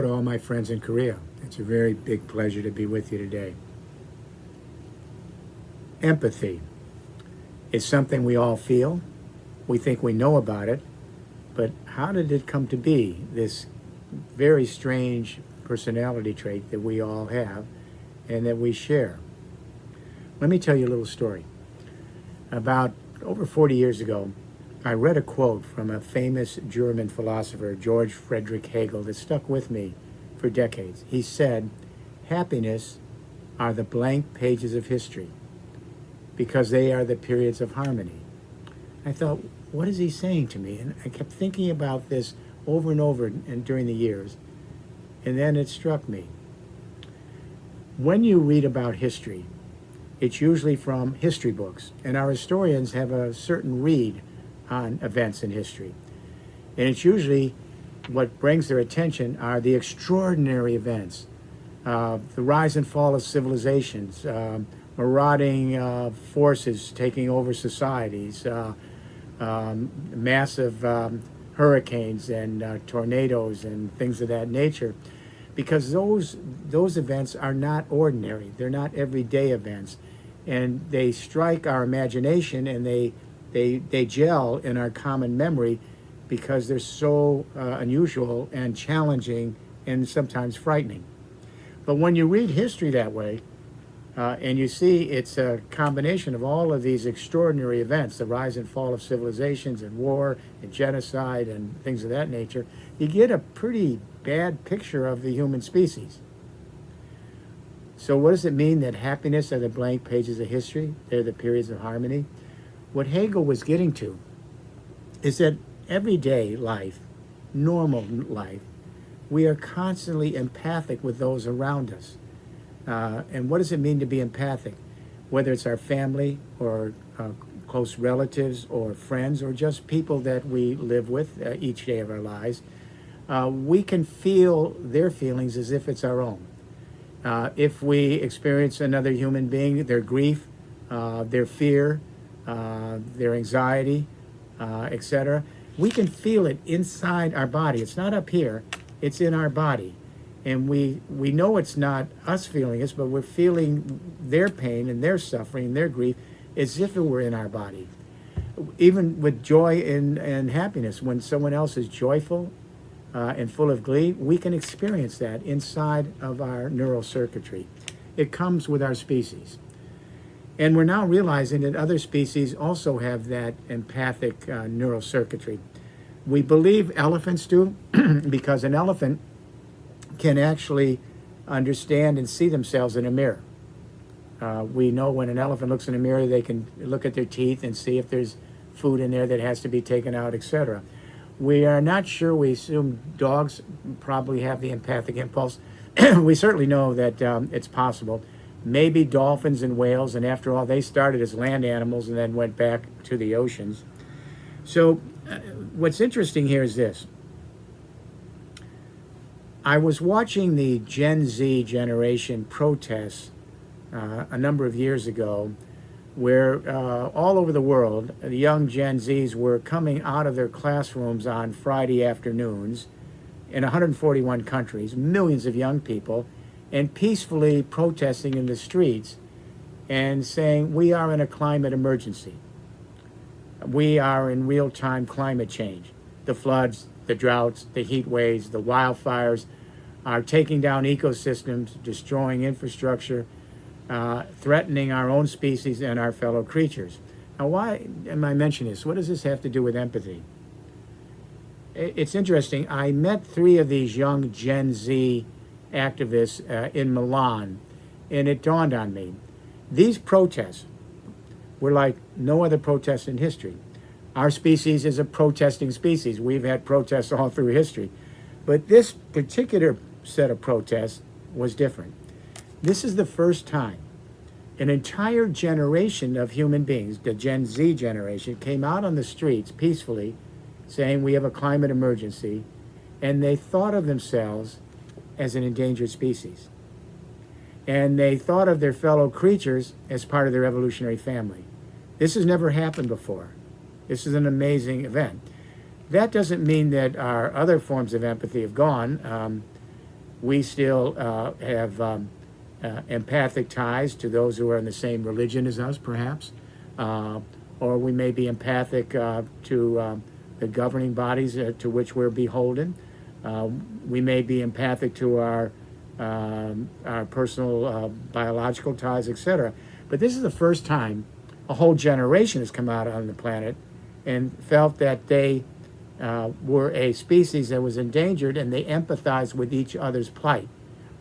to all my friends in Korea. It's a very big pleasure to be with you today. Empathy is something we all feel. We think we know about it, but how did it come to be, this very strange personality trait that we all have and that we share? Let me tell you a little story. About over 40 years ago, I read a quote from a famous German philosopher, George Friedrich Hegel, that stuck with me for decades. He said, "Happiness are the blank pages of history because they are the periods of harmony." I thought, what is he saying to me? And I kept thinking about this over and over and during the years. And then it struck me. When you read about history, it's usually from history books. And our historians have a certain read on events in history. And it's usually what brings their attention are the extraordinary events, the rise and fall of civilizations, marauding forces taking over societies, massive hurricanes and tornadoes and things of that nature, because those events are not ordinary. They're not everyday events, and they strike our imagination and they gel in our common memory because they're so unusual and challenging and sometimes frightening. But when you read history that way, and you see it's a combination of all of these extraordinary events, the rise and fall of civilizations and war and genocide and things of that nature, you get a pretty bad picture of the human species. So what does it mean that happiness are the blank pages of history? They're the periods of harmony? What Hegel was getting to is that everyday life, normal life, we are constantly empathic with those around us. And what does it mean to be empathic? Whether it's our family or close relatives or friends or just people that we live with each day of our lives, we can feel their feelings as if it's our own. If we experience another human being, their grief, their fear, their anxiety, etc., we can feel it inside our body. It's not up here, it's in our body. And we know it's not us feeling it, but we're feeling their pain and their suffering and their grief as if it were in our body. Even with joy and happiness, when someone else is joyful and full of glee, we can experience that inside of our neural circuitry. It comes with our species. And we're now realizing that other species also have that empathic neural circuitry. We believe elephants do because an elephant can actually understand and see themselves in a mirror. We know when an elephant looks in a mirror, they can look at their teeth and see if there's food in there that has to be taken out, etc. We are not sure. We assume dogs probably have the empathic impulse. We certainly know that it's possible. Maybe dolphins and whales, and after all, they started as land animals and then went back to the oceans. So what's interesting here is this. I was watching the Gen Z generation protests a number of years ago, where all over the world, the young Gen Zs were coming out of their classrooms on Friday afternoons in 141 countries, millions of young people, and peacefully protesting in the streets and saying, we are in a climate emergency. We are in real-time climate change. The floods, the droughts, the heat waves, the wildfires are taking down ecosystems, destroying infrastructure, threatening our own species and our fellow creatures. Now, why am I mentioning this? What does this have to do with empathy? It's interesting. I met 3 of these young Gen Z activists in Milan, and it dawned on me. These protests were like no other protests in history. Our species is a protesting species. We've had protests all through history. But this particular set of protests was different. This is the first time an entire generation of human beings, the Gen Z generation, came out on the streets peacefully saying we have a climate emergency, and they thought of themselves as an endangered species. And they thought of their fellow creatures as part of their evolutionary family. This has never happened before. This is an amazing event. That doesn't mean that our other forms of empathy have gone. We still have empathic ties to those who are in the same religion as us, perhaps. Or we may be empathic to the governing bodies to which we're beholden. We may be empathic to our personal biological ties, etc. But this is the first time a whole generation has come out on the planet and felt that they were a species that was endangered, and they empathized with each other's plight.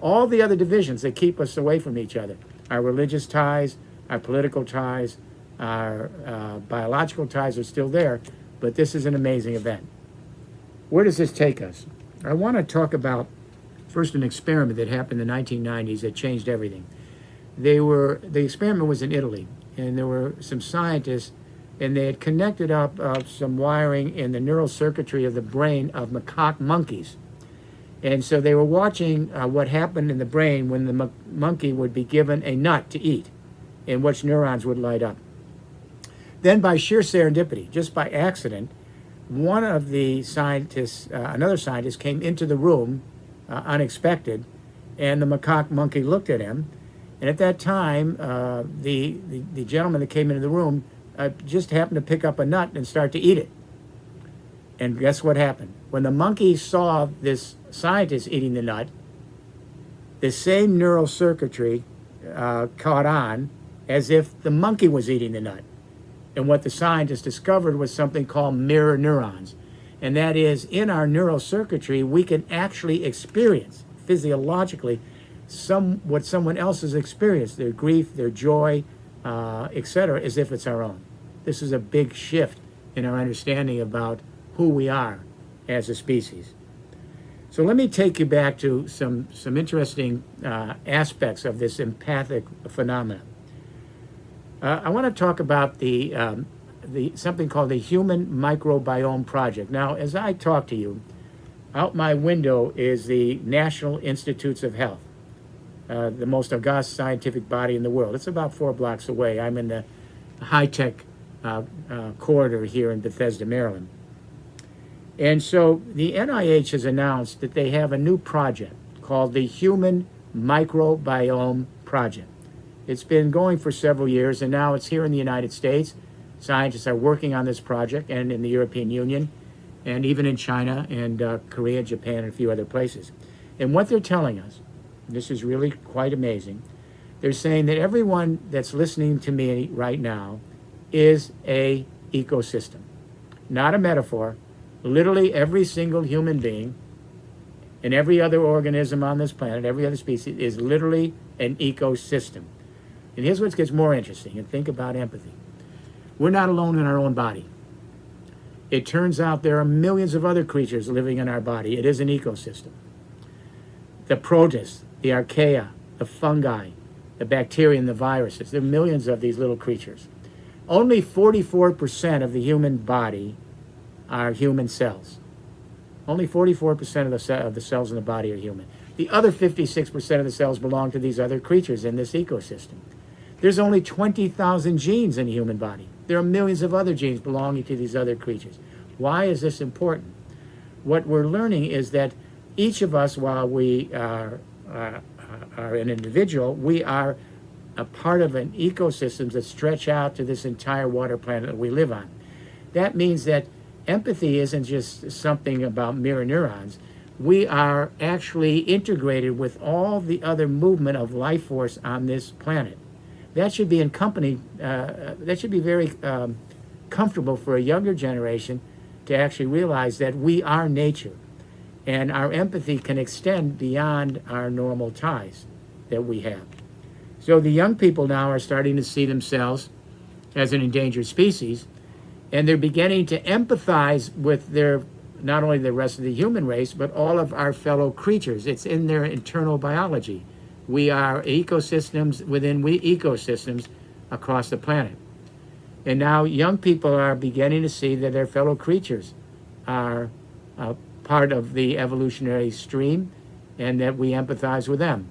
All the other divisions that keep us away from each other, our religious ties, our political ties, our biological ties are still there, but this is an amazing event. Where does this take us? I want to talk about first an experiment that happened in the 1990s that changed everything. The experiment was in Italy, and there were some scientists, and they had connected up some wiring in the neural circuitry of the brain of macaque monkeys. And so they were watching what happened in the brain when the monkey would be given a nut to eat, and which neurons would light up. Then by sheer serendipity, just by accident, one of the scientists, another scientist, came into the room unexpected, and the macaque monkey looked at him. And at that time, the gentleman that came into the room just happened to pick up a nut and start to eat it. And guess what happened? When the monkey saw this scientist eating the nut, the same neural circuitry caught on as if the monkey was eating the nut. And what the scientists discovered was something called mirror neurons. And that is, in our neural circuitry, we can actually experience physiologically what someone else has experienced, their grief, their joy, etc., as if it's our own. This is a big shift in our understanding about who we are as a species. So let me take you back to some interesting aspects of this empathic phenomenon. I want to talk about the something called the Human Microbiome Project. Now, as I talk to you, out my window is the National Institutes of Health, the most august scientific body in the world. It's about 4 blocks away. I'm in the high-tech corridor here in Bethesda, Maryland. And so the NIH has announced that they have a new project called the Human Microbiome Project. It's been going for several years, and now it's here in the United States. Scientists are working on this project, and in the European Union, and even in China and Korea, Japan, and a few other places. And what they're telling us, and this is really quite amazing, they're saying that everyone that's listening to me right now is a ecosystem. Not a metaphor. Literally every single human being and every other organism on this planet, every other species, is literally an ecosystem. And here's what gets more interesting, and think about empathy. We're not alone in our own body. It turns out there are millions of other creatures living in our body. It is an ecosystem. The protists, the archaea, the fungi, the bacteria, and the viruses. There are millions of these little creatures. Only 44% of the human body are human cells. Only 44% of the cells in the body are human. The other 56% of the cells belong to these other creatures in this ecosystem. There's only 20,000 genes in the human body. There are millions of other genes belonging to these other creatures. Why is this important? What we're learning is that each of us, while we are an individual, we are a part of an ecosystem that stretch out to this entire water planet that we live on. That means that empathy isn't just something about mirror neurons. We are actually integrated with all the other movement of life force on this planet. That should be that should be very comfortable for a younger generation to actually realize that we are nature, and our empathy can extend beyond our normal ties that we have. So the young people now are starting to see themselves as an endangered species, and they're beginning to empathize with not only the rest of the human race, but all of our fellow creatures. It's in their internal biology. We are ecosystems within ecosystems across the planet. And now young people are beginning to see that their fellow creatures are part of the evolutionary stream, and that we empathize with them.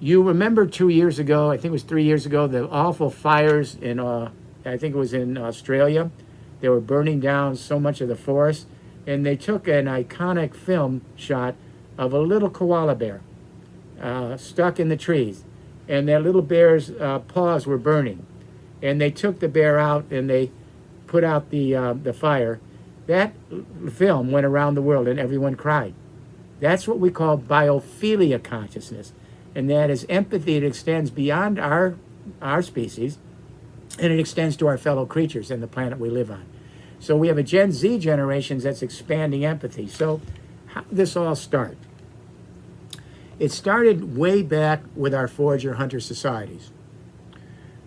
You remember 2 years ago, I think it was 3 years ago, the awful fires in, I think it was in Australia. They were burning down so much of the forest, and they took an iconic film shot of a little koala bear. stuck in the trees, and that little bear's paws were burning, and they took the bear out and they put out the fire. That film went around the world and everyone cried. That's what we call biophilia consciousness, and that is empathy that extends beyond our species, and it extends to our fellow creatures and the planet we live on. So we have a Gen Z generation that's expanding empathy. So how did this all start? It started way back with our forager-hunter societies.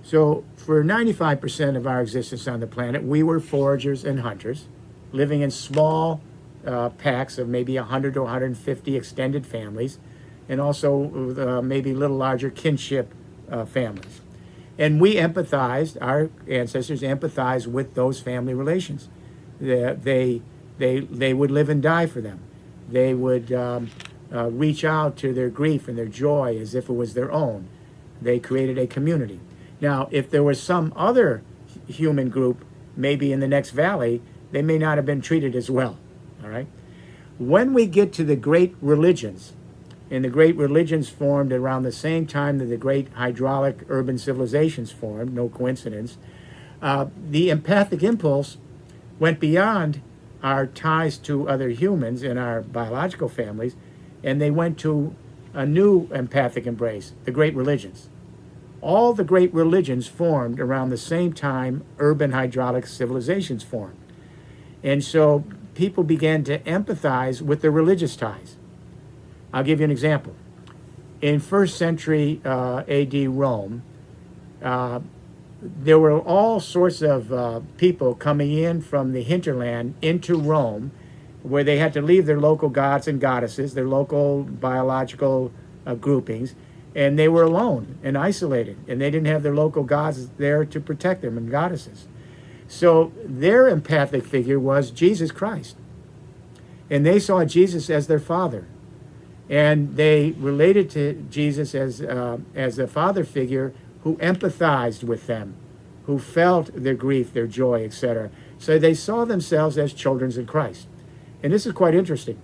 So for 95% of our existence on the planet, we were foragers and hunters, living in small packs of maybe 100 to 150 extended families, and also maybe a little larger kinship families. And we empathized, our ancestors empathized with those family relations. They would live and die for them. They would reach out to their grief and their joy as if it was their own. They created a community. Now, if there was some other human group, maybe in the next valley, they may not have been treated as well, all right? When we get to the great religions, and the great religions formed around the same time that the great hydraulic urban civilizations formed, no coincidence, the empathic impulse went beyond our ties to other humans in our biological families, and they went to a new empathic embrace, the great religions. All the great religions formed around the same time urban hydraulic civilizations formed. And so people began to empathize with their religious ties. I'll give you an example. In first century AD Rome, there were all sorts of people coming in from the hinterland into Rome, where they had to leave their local gods and goddesses, their local biological groupings, and they were alone and isolated, and they didn't have their local gods there to protect them and goddesses. So their empathic figure was Jesus Christ. And they saw Jesus as their father. And they related to Jesus as a father figure who empathized with them, who felt their grief, their joy, etc. So they saw themselves as children in Christ. And this is quite interesting.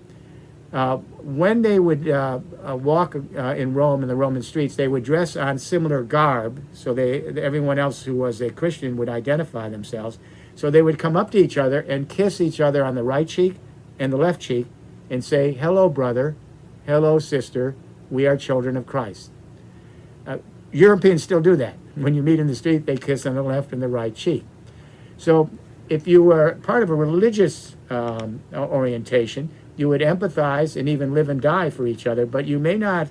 When they would walk in Rome, in the Roman streets, they would dress on similar garb, so everyone else who was a Christian would identify themselves. So they would come up to each other and kiss each other on the right cheek and the left cheek and say, "Hello, brother. Hello, sister. We are children of Christ." Europeans still do that. When you meet in the street, they kiss on the left and the right cheek. So if you were part of a religious orientation, you would empathize and even live and die for each other, but you may not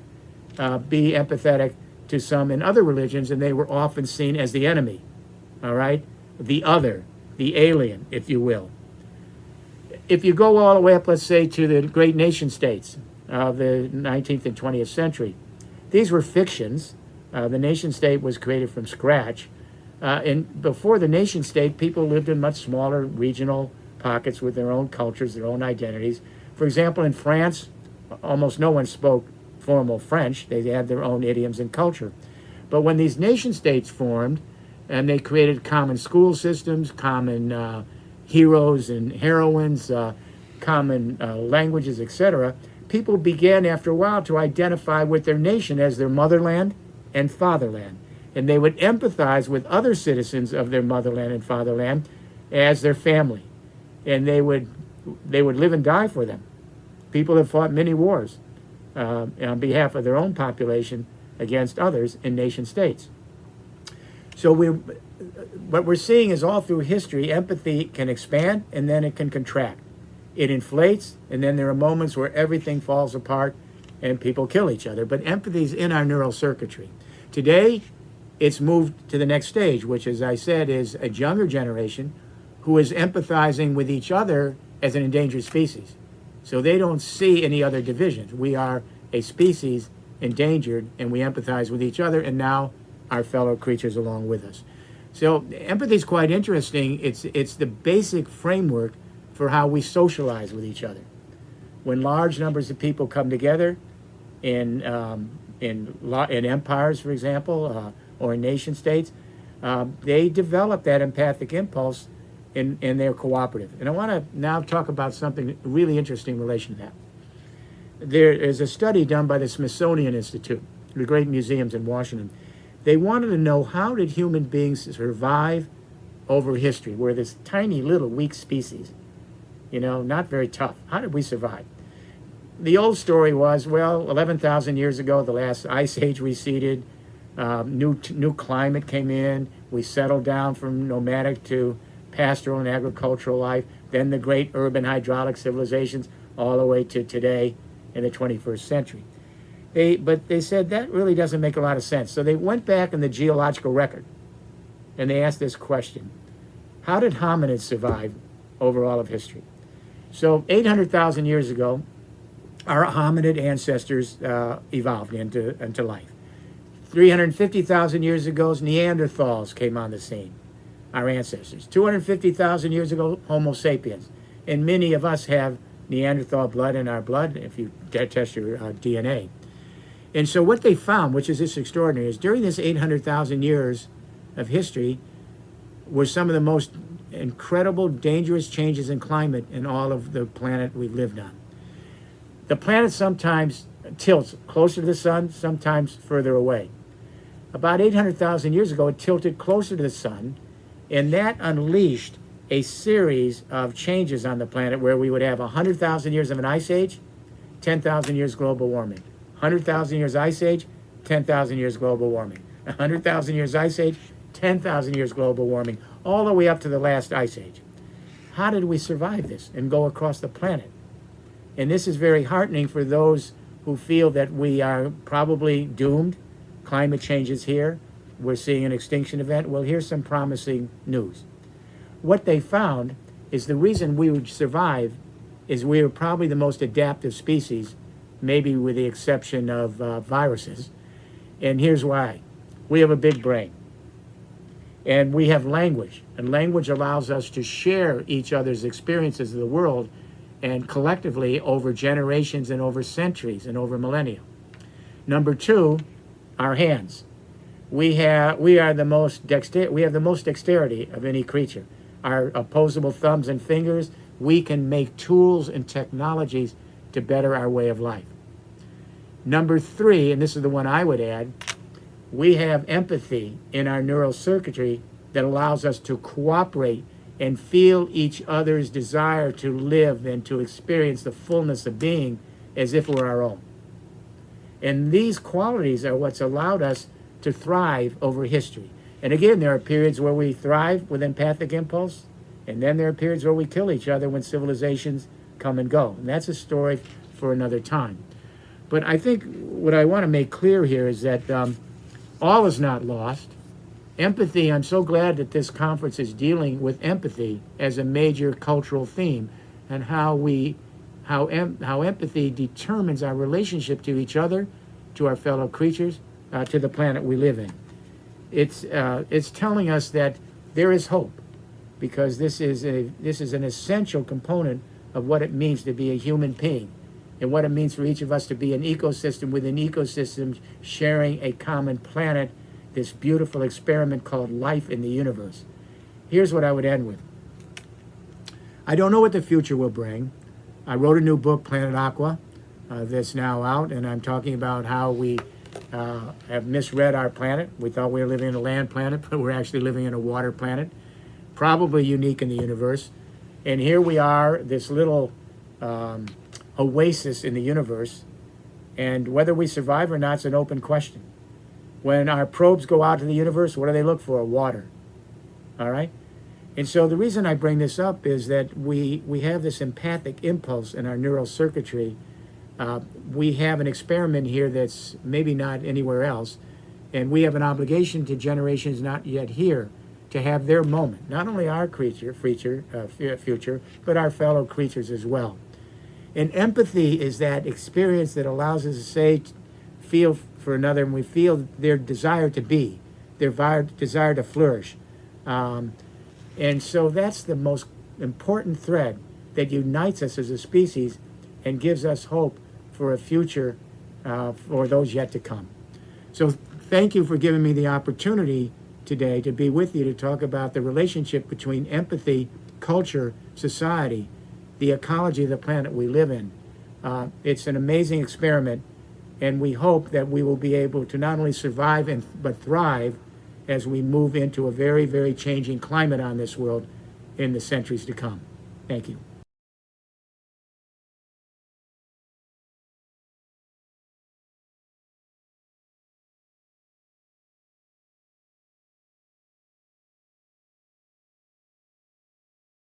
be empathetic to some in other religions, and they were often seen as the enemy, all right? The other, the alien, if you will. If you go all the way up, let's say, to the great nation states of the 19th and 20th century, these were fictions. The nation state was created from scratch. And before the nation state, people lived in much smaller regional pockets with their own cultures, their own identities. For example, in France, almost no one spoke formal French. They had their own idioms and culture. But when these nation states formed, and they created common school systems, common heroes and heroines, common languages, etc., people began after a while to identify with their nation as their motherland and fatherland. And they would empathize with other citizens of their motherland and fatherland as their family. And they would live and die for them. People have fought many wars on behalf of their own population against others in nation states. So what we're seeing is all through history, empathy can expand and then it can contract. It inflates, and then there are moments where everything falls apart and people kill each other. But empathy is in our neural circuitry. Today, it's moved to the next stage, which, as I said, is a younger generation who is empathizing with each other as an endangered species. So they don't see any other divisions. We are a species endangered, and we empathize with each other, and now our fellow creatures along with us. So empathy is quite interesting. It's the basic framework for how we socialize with each other. When large numbers of people come together in empires, for example, or in nation states, they develop that empathic impulse and they're cooperative. And I want to now talk about something really interesting in relation to that. there is a study done by the Smithsonian Institute, the great museums in Washington. They wanted to know, how did human beings survive over history? We're this tiny little weak species, you know, not very tough. How did we survive? The old story was, well, 11,000 years ago, the last ice age receded, new climate came in, we settled down from nomadic to pastoral and agricultural life, then the great urban hydraulic civilizations, all the way to today in the 21st century. But they said that really doesn't make a lot of sense. So they went back in the geological record and they asked this question: how did hominids survive over all of history? So 800,000 years ago, our hominid ancestors evolved into life. 350,000 years ago, Neanderthals came on the scene, our ancestors. 250,000 years ago, Homo sapiens. And many of us have Neanderthal blood in our blood if you test your DNA. And so what they found, which is this extraordinary, is during this 800,000 years of history were some of the most incredible, dangerous changes in climate in all of the planet we lived on. The planet sometimes tilts closer to the sun, sometimes further away. About 800,000 years ago, it tilted closer to the sun, and that unleashed a series of changes on the planet where we would have 100,000 years of an ice age, 10,000 years global warming. 100,000 years ice age, 10,000 years global warming. 100,000 years ice age, 10,000 years global warming, all the way up to the last ice age. How did we survive this and go across the planet? And this is very heartening for those who feel that we are probably doomed. Climate change is here. We're seeing an extinction event. Well, here's some promising news. What they found is the reason we would survive is we are probably the most adaptive species, maybe with the exception of viruses. And here's why. We have a big brain. And we have language. And language allows us to share each other's experiences of the world, and collectively over generations and over centuries and over millennia. Number two, our hands. We have the most dexterity of any creature. Our opposable thumbs and fingers, we can make tools and technologies to better our way of life. Number three, and this is the one I would add, we have empathy in our neural circuitry that allows us to cooperate and feel each other's desire to live and to experience the fullness of being as if we're our own. And these qualities are what's allowed us to thrive over history. And again, there are periods where we thrive with empathic impulse, and then there are periods where we kill each other when civilizations come and go. And that's a story for another time. But I think what I want to make clear here is that all is not lost. Empathy, I'm so glad that this conference is dealing with empathy as a major cultural theme, and how empathy determines our relationship to each other, to our fellow creatures, to the planet we live in. It's telling us that there is hope, because this is an essential component of what it means to be a human being, and what it means for each of us to be an ecosystem within ecosystems sharing a common planet, this beautiful experiment called life in the universe. Here's what I would end with. I don't know what the future will bring. I wrote a new book, Planet Aqua, that's now out, and I'm talking about how we have misread our planet. We thought we were living in a land planet, but we're actually living in a water planet, probably unique in the universe. And here we are, this little oasis in the universe, and whether we survive or not is an open question. When our probes go out to the universe, what do they look for? Water. All right? And so the reason I bring this up is that we have this empathic impulse in our neural circuitry. We have an experiment here that's maybe not anywhere else, and we have an obligation to generations not yet here to have their moment. Not only our future, but our fellow creatures as well. And empathy is that experience that allows us to feel for another, and we feel their desire to be, their desire to flourish. And so that's the most important thread that unites us as a species and gives us hope for a future for those yet to come. So thank you for giving me the opportunity today to be with you to talk about the relationship between empathy, culture, society, the ecology of the planet we live in. It's an amazing experiment, and we hope that we will be able to not only survive but thrive as we move into a very, very changing climate on this world in the centuries to come. Thank you.